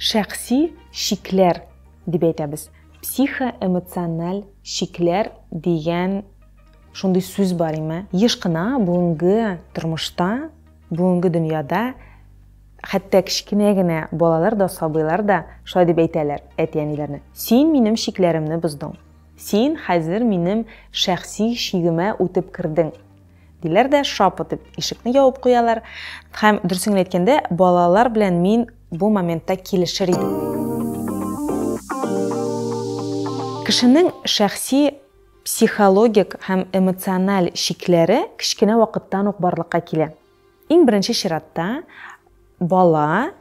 шәхси шикләр дип әйтәбез. Психоэмоциональ шикләр дигән шундый сүз бар име. Еш кына бүгенге тормышта, бүгенге дөньяда хәтта кичкенә генә балалар да, сабыйлар да шулай дип әйтәләр әти-әниләрне. Син минем шикләремне боздың. Син хәзер минем шәхси шигемә үтеп кирдең. Диләр дә шап итеп ишекне ябып куялар. Һәм дөресен әйткәндә, балалар белән мин бу моментта килешер идем. Кешенең шәхси психологик һәм эмоциональ шикләре кичкенә вакыттан ук барлыкка килә. Иң беренче чиратта бала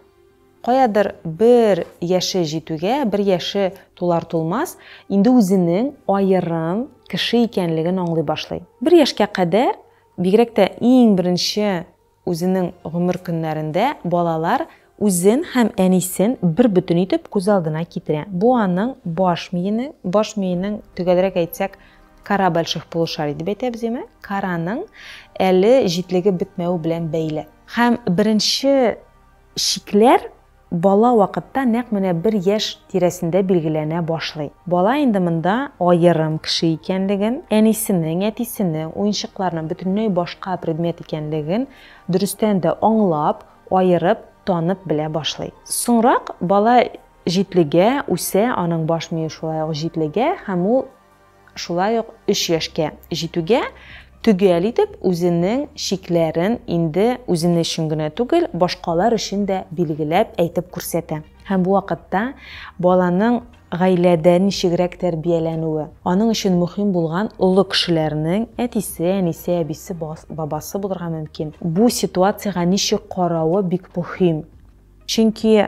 каядыр бер яше җитүгә, бер яше тулар-тулмас, инде үзенең аерым кеше икәнлеген аңлый башлый. Бер яшькә кадәр, бигрәк тә иң беренче үзенең гомер көннәрендә балалар үзен һәм әнисен бер бүтән итеп күз алдына китерә. Бу аның баш миенең төгәлрәк әйтсәк, кара больших полушарий дип әйтәбез име? Караның әле җитлеге бетмәү белән бәйле. Һәм беренче шикләр бала вакытта нәкъ менә бер яшь тирәсендә билгеләнә башлый. Бала инде монда аерым кеше икәнлеген, әнисенең, әтисенең, уенчыкларның бөтенләй башка предмет икәнлеген дөрестән дә аңлап, аерып, танып белә башлый. Соңрак бала җитлегә үсә, аның баш мие шулай ук җитлегә, һәм ул шулай ук 3 яшькә җитүгә төгәл итеп үзенең шикләрен инде үзенең өчен генә түгел, башкалар өчен дә билгеләп әйтеп күрсәтә. Һәм бу вакытта баланың гаиләдә ничегрәк тәрбияләнүе, аның өчен мөһим булган улы кешеләрнең әтисе, әнисе, әбисе, бабасы булырга мөмкин. Бу ситуациягә ничек каравы бик мөһим. Чөнки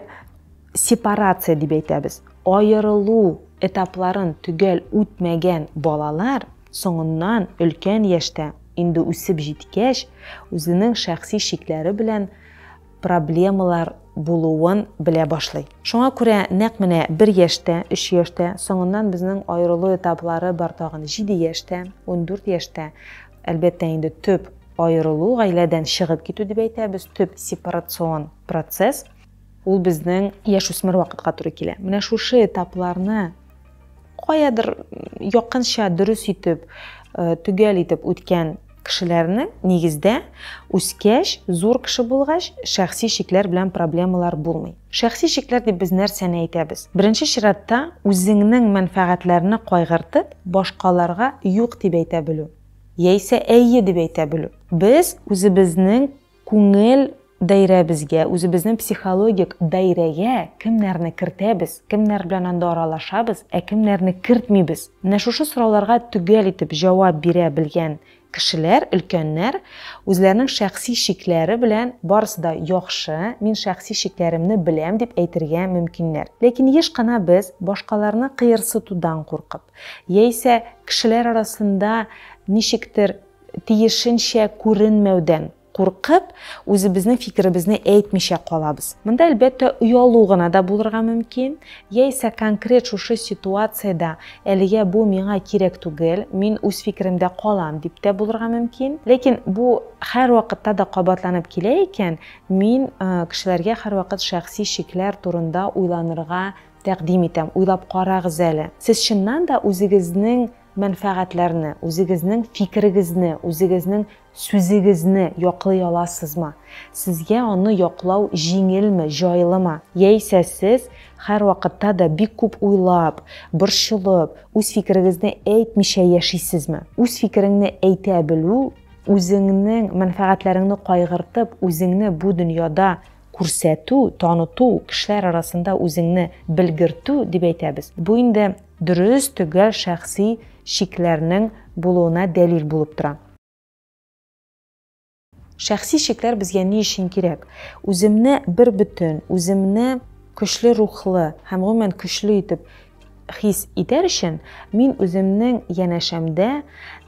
сепарация дип әйтәбез. Аерылу этапларын төгәл үтмәгән балалар соңыннан өлкән яшьтә инде үсеп җиткәч, үзенең шәхси шикләре белән проблемалар булуын белә башлый. Шуңа күрә нәкъ менә 1 яшьтә, 3 яшьтә, соңыннан безнең аерылу этаплары бар тагын 7 яшьтә, 14 яшьтә. Әлбәттә инде төп аерылу, гаиләдән чыгып китү дип әйтәбез, төп сепарацион процесс. Ул безнең яшүсмер вакытка туры килә. Менә шушы этапларны каядыр якынча дөрес итеп, төгәл итеп үткән кешеләрнең нигездә үскәч, зур кеше булгач, шәхси шикләр белән проблемалар булмый. Шәхси шикләр дип без нәрсәне әйтәбез? Беренче чиратта үзеңнең мәнфәгатьләрне кайгыртып, башкаларга юк дип әйтә белү, яисә әйе дип әйтә белү. Без үзебезнең күңел даирәбезгә, үзебезнең психологик даирәгә кемнәрне кертәбез, кемнәр белән анда аралашабыз, кемнәрне кертмибез. Менә шушы сорауларга төгәл итеп җавап бирә белгән кешеләр, өлкәннәр, үзләренең шәхси шикләре белән барысы да яхшы, мин шәхси шикләремне беләм дип әйтергә мөмкиннәр. Ләкин еш кына без башкаларны кыерсытудан куркып, яисә кешеләр арасында ничектер тиешенчә күренмәүдән куркып, үзебезнең фикеребезне әйтмичә калабыз. Монда әлбәттә уялу гына да булырга мөмкин, яисә конкрет шушы ситуациядә әлегә бу миңа кирәк түгел, мин үз фикеремдә калам дип тә булырга мөмкин. Ләкин бу һәр вакытта да кабатланып килә икән, мин кешеләргә һәр вакыт шәхси шикләр турында уйланырга тәкъдим итәм. Уйлап карагыз әле. Сез чыннан да үзегезнең мәнфәгатьләрне, үзегезнең фикерегезне, үзегезнең сүзегезне яклый аласызмы? Сезгә аны яклау җиңелме, җайлымы? Яисә сез һәр вакытта да бик күп уйлап, борчылып, үз фикерегезне әйтмичә яшисезме? Үз фикереңне әйтә белү, үзеңнең мәнфәгатьләреңне кайгыртып, үзеңне бу дөньяда күрсәтү, таныту, кешеләр арасында үзеңне белгертү дип әйтәбез. Бу инде дөрес түгел шәхси шикләрнең булуына дәлил булып тора. Шәхси шикләр безгә ни өчен кирәк? Үземне бер бүтән, үземне көчле рухлы һәм гомумән көчле итеп хис итәр өчен мин үземнең янәшәмдә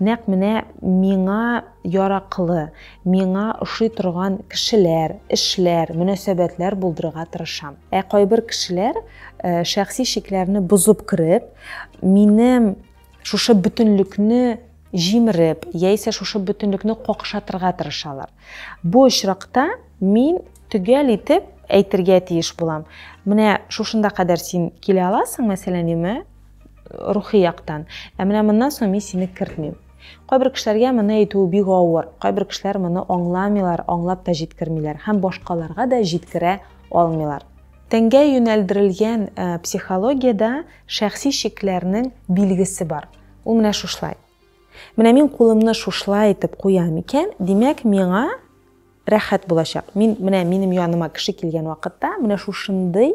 нәкъ менә миңа яраклы, миңа ошый торган кешеләр, эшләр, мөнәсәбәтләр булдырырга тырышам. Кайбер кешеләр шәхси шикләрне бузып киреп, минем шушы бүтәнлекне җимереп, яисә шушы бүтәнлекне какшатырга тырышалар. Бу очракта мин төгәл итеп әйтергә тиеш булам. Менә шушында кадәр син килә аласың, мәсәлән, неме рухи яктан. Менә моннан соң мин сине кертмим. Кайбер кешеләргә моны әйтү бик авыр. Кайбер кешеләр моны аңламыйлар, аңлап та җиткермиләр һәм башкаларга да җиткерә алмыйлар. Тәнгә юнәлдерелгән психологиядә шәхси шикләрнең билгесе бар. Ул менә шушлай. Менә мин кулымны шушлай итеп куям икән, димәк, миңа рәхәт булачак. Менә минем яныма кеше килгән вакытта, менә шушындый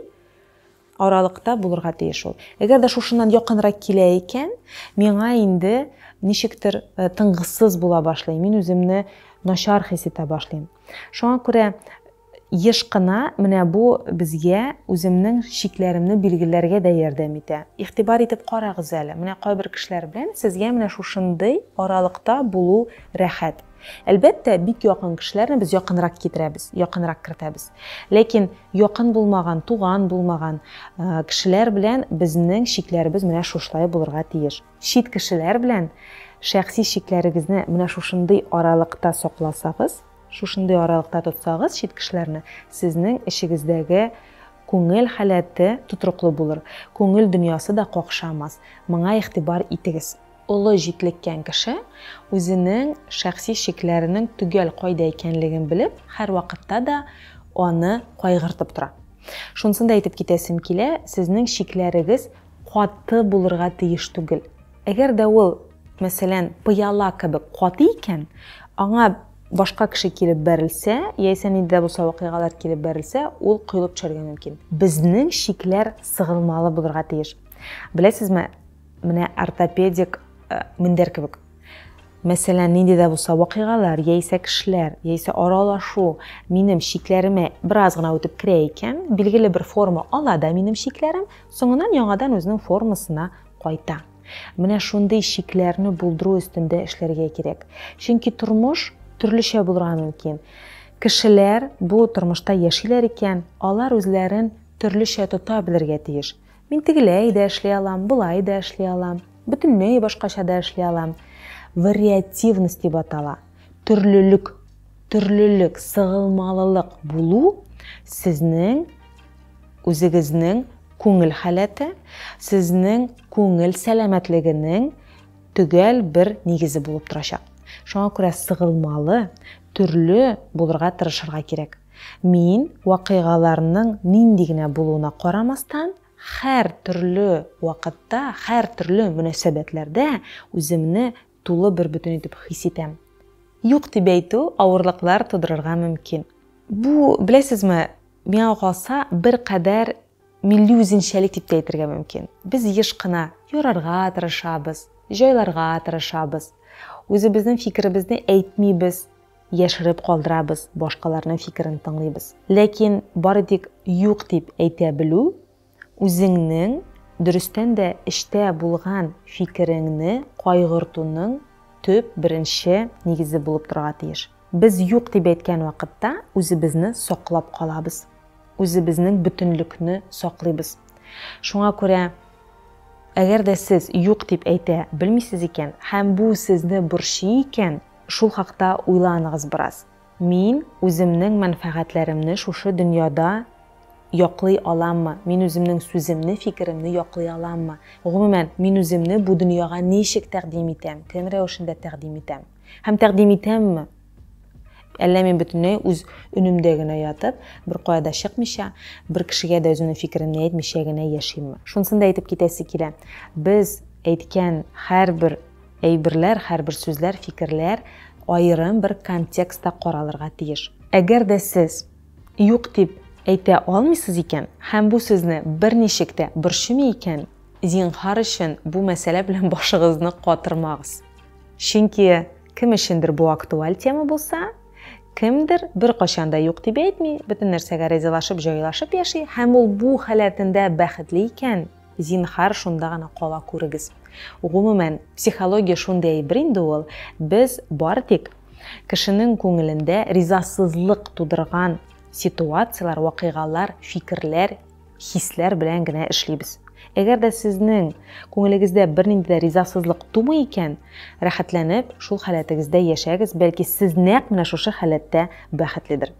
аралыкта булырга тиеш ул. Әгәр дә шушыннан якынрак килә икән, миңа инде ничектер тынгысыз була башлый. Мин үземне начар хис итә башлыйм. Шуңа күрә еш кына менә бу безгә үземнең шикләремне билгеләргә дә ярдәм итә. Игътибар итеп карагыз әле. Менә кайбер кешеләр белән сезгә менә шушындый аралыкта булу рәхәт. Әлбәттә, бик якын кешеләрне без якынрак китерәбез, якынрак кертәбез. Ләкин якын булмаган, туган булмаган кешеләр белән безнең шикләребез менә шушлай булырга тиеш. Шит кешеләр белән шәхси шикләрегезне менә шушындый аралыкта сакласагыз, шушындый аралыкта тотсагыз шит кешеләрне, сезнең эшегездәге күңел халәте тутырыклы булыр. Күңел дөньясы да какшамас. Моңа игътибар итегез. Улы җитлеккән кеше үзенең шәхси шикләренең түгел кайда икәнлеген белеп, һәр вакытта да аны кайгыртып тора. Шунысын да әйтеп китәсем килә, сезнең шикләрегез каты булырга тиеш түгел. Әгәр дә ул, мәсәлән, пыяла кебек каты икән, аңа башка кеше килеп бәрелсә, яисә нидә булса вакыйгалар килеп бәрелсә, ул коелып төшәргә мөмкин. Безнең шикләр сыгылмалы булырга тиеш. Беләсезме, менә ортопедик мендәр кебек. Мәсәлән, нинди дә булса вакыйгалар, яисә кешеләр, яисә аралашу минем шикләремә бераз гына үтеп керә икән, билгеле бер форма ала да минем шикләрем, соңыннан яңадан үзенең формасына кайта. Менә шундый шикләрне булдыру өстендә эшләргә кирәк. Чөнки тормыш төрлечә булырга мөмкин. Кешеләр бу тормышта яшиләр икән, алар үзләрен төрлечә тота белергә тиеш. Мин тегеләй дә эшли алам, булай да эшли алам, бөтенләй башкача да эшли алам. Вариативность дип атала. Төрлелек, сыгылмалылык булу сезнең үзегезнең күңел халәте, сезнең күңел сәламәтлегенең төгәл бер нигезе булып торачак. Шуңа күрә сыгылмалы, төрле булырга тырышырга кирәк. Мин вакыйгаларның нинди генә булуына карамастан, һәр төрле вакытта, һәр төрле мөнәсәбәтләрдә үземне тулы бер бөтен итеп хис итәм. Юк дип әйтү авырлыклар тудырырга мөмкин. Бу, беләсезме, миңа калса бер кадәр милли үзенчәлек дип әйтергә мөмкин. Без еш кына ярарга тырышабыз, җайларга тырышабыз. Үзебезнең фикеребезне әйтмибез, яшереп калдырабыз, башкаларның фикерен тыңлыйбыз. Ләкин бары тик юк дип әйтә белү үзеңнең дөрестән дә эштә булган фикереңне кайгыртуның төп беренче нигезе булып торырга тиеш. Без юк дип әйткән вакытта үзебезне саклап калабыз. Үзебезнең бөтенлекне саклыйбыз. Шуңа күрә, әгәр дә сез юк дип әйтә белмисез икән, һәм бу сезне борчый икән, шул хакта уйланыгыз бераз. Мин үземнең мәнфәгатьләремне шушы дөньяда яклый аламмы? Мин үземнең сүземне, фикеремне яклый аламмы? Гомумән, мин үземне бу дөньяга ничек тәкъдим итәм? Кем рәвешендә тәкъдим итәм? Һәм тәкъдим итәмме? Әллә мин бөтенләй үз өнемдә генә ятып, бер кайда чыкмыйча, бер кешегә дә үзенең фикеремне әйтмичә генә яшимме? Шунысын да әйтеп китәсе килә. Без әйткән һәрбер әйберләр, һәрбер сүзләр, фикерләр айрым бер контекстта каралырга тиеш. Әгәр дә сез юк дип әйтә алмыйсыз икән, һәм бу сезне берничек тә борчымый икән, зинһар өчен бу мәсьәлә белән башыгызны катырмагыз. Чөнки кем өчендер бу актуаль тема булса, кемдер бер кашанда юк дип әйтми, бөтен нәрсәгә ризалашып, җайлашып яши, һәм ул бу халәтендә бәхетле икән, зинһар шунда гына кала күрегез. Гомумән, психология шундый әйбер инде ул, без бары тик кешенең күңелендә ризасызлык тудырган ситуациялар, вакыйгалар, фикерләр, хисләр белән генә эшлибез. Әгәр дә сезнең күңелегездә бернинди ризасызлык тумый икән, рәхәтләнеп, шул халәтегездә яшәгез, бәлки сез нәкъ менә шушы халәттә бәхетледер.